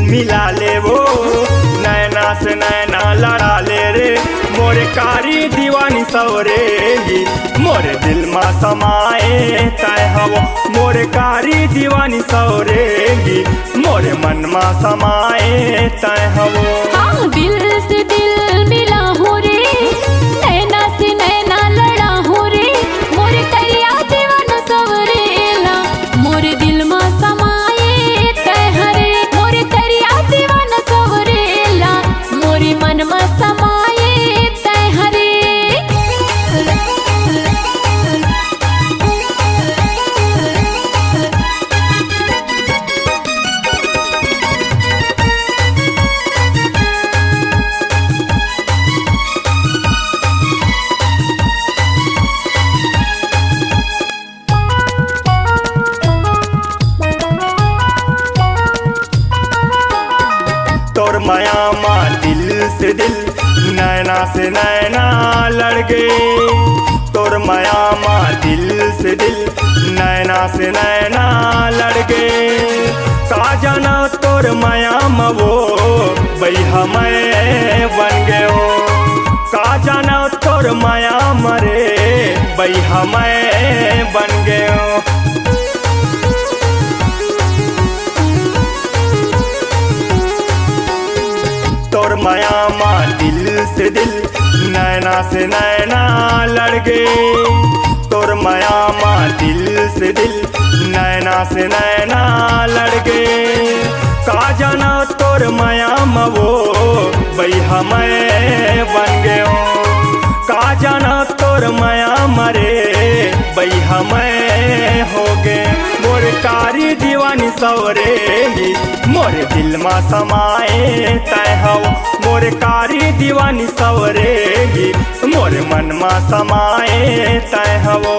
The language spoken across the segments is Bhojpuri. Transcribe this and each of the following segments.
मिला ले वो, नैना से नैना लड़ा ले रे, मोरे कारी दीवानी सवरेगी, मोरे दिल में समाए तय हवो, मोरे कारी दीवानी सवरेगी, मोरे मन में समाए तय हवो। हाँ, दिल से दिल मिला हो रे, नैना से नैना लड़ा हो रे, मोरे करिया दीवाना सवरेला, मोरे दिल में समाए तय हरे, मोरे करिया दीवाना सवरेला, मोरे मन में समाए तय हरे। तोर माया माँ दिल से दिल, नैना से नैना लड़ गए, तोर माया माँ दिल से दिल, नैना से नैना लड़ गए, का जाना तोर माया माँ वो बैहा मैं बन गयो, का जाना तोर माया मरे बैहा मैं बन गयो। तोर माया माँ दिल से दिल, नैना से नैना लड़ गए, तोर माया माँ दिल से दिल, नैना से नैना लड़ गए, का जाना तोर माया माँ वो बैहा मैं बन गयो, का जाना तोर माया मरे बैहा मैं हो गए, मोर कारी दीवानी सवरेगी, मोरे दिल में समाए तय हवो, मोरे कारी दीवानी सवरेगी, मोरे मन में समाए तय हवो।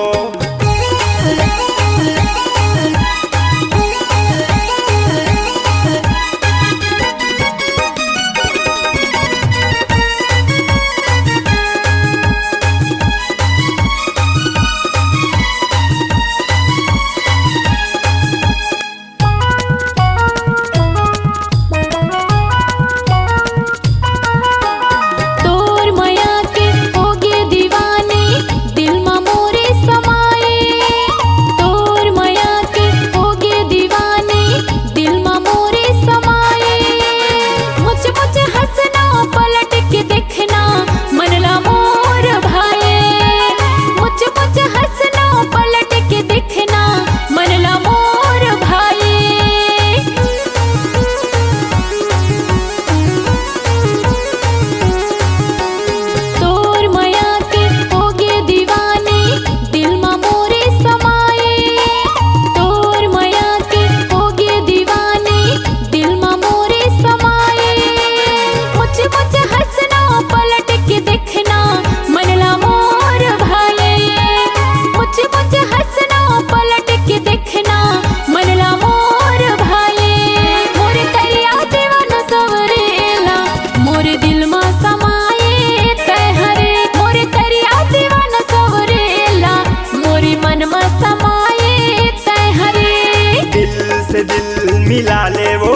दिल मिला ले वो,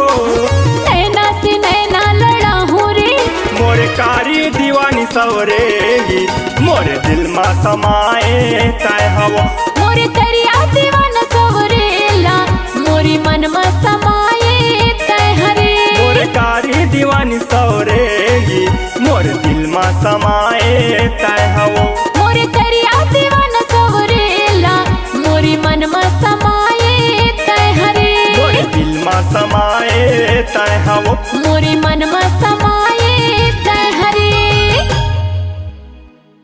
नैना से नैना लड़ा हो रे, मोरे कारी दीवानी सवरेगी, मोरे दिल में समाए तय हवो, मोरे करिया दीवाना सवरेला, मोरे मन में समाए तय हरे, मोरे कारी दीवानी सवरेगी, मोरे दिल में समाए तय हवो, मोरे करिया दीवाना सवरेला, मोरे मन में समाए तय हरे, मोरे दिल में समाए तय हवो, मोरे मन में समाए